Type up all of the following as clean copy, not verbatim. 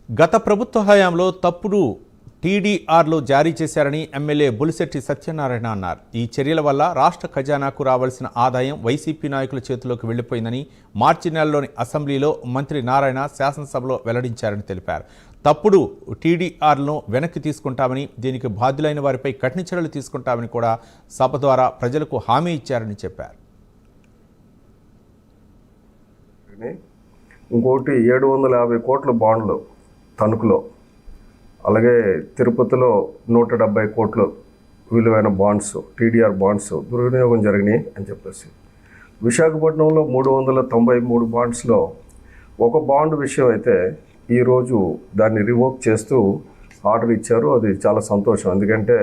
గత ప్రభుత్వ హయాంలో తప్పుడు టీడీఆర్లు జారీ చేశారని ఎమ్మెల్యే బులిశెట్టి సత్యనారాయణ అన్నారు. ఈ చర్యల వల్ల రాష్ట్ర ఖజానాకు రావాల్సిన ఆదాయం వైసీపీ నాయకుల చేతిలోకి వెళ్లిపోయిందని మార్చి నెలలోని అసెంబ్లీలో మంత్రి నారాయణ శాసనసభలో వెల్లడించారని తెలిపారు. తప్పుడు టీడీఆర్లను వెనక్కి తీసుకుంటామని, దీనికి బాధ్యులైన వారిపై కఠిన చర్యలు తీసుకుంటామని కూడా సభ ద్వారా ప్రజలకు హామీ ఇచ్చారని చెప్పారు. ఇంకోటి 750 కోట్ల బాండ్లు తణుకులో, అలాగే తిరుపతిలో 170 కోట్లు విలువైన బాండ్స్, టీడీఆర్ బాండ్స్ దుర్వినియోగం జరిగినాయి అని చెప్పేసి, విశాఖపట్నంలో 393 బాండ్స్లో ఒక బాండ్ విషయం అయితే ఈరోజు దాన్ని రివోక్ చేస్తూ ఆర్డర్ ఇచ్చారు. అది చాలా సంతోషం. ఎందుకంటే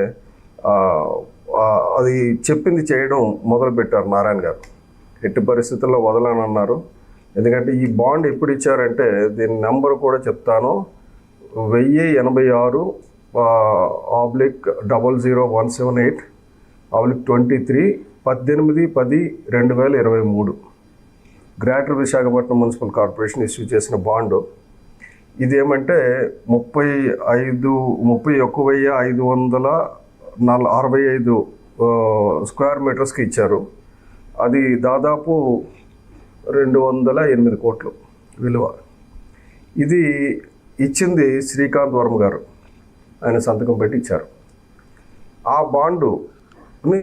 అది చెప్పింది చేయడం మొదలుపెట్టారు నారాయణ గారు. ఎట్టి పరిస్థితుల్లో వదలనన్నారు. ఎందుకంటే ఈ బాండ్ ఎప్పుడు ఇచ్చారంటే, దీని నెంబర్ కూడా చెప్తాను, 1086/00178/23 18/10/2023 greater Visakhapatnam municipal corporation issue చేసిన బాండు. ఇదేమంటే 31,565 స్క్వేర్ మీటర్స్కి ఇచ్చారు. అది దాదాపు 208 కోట్లు విలువ. ఇది ఇచ్చింది శ్రీకాంత్ వర్మ గారు, ఆయన సంతకం పెట్టి ఇచ్చారు. ఆ బాండుని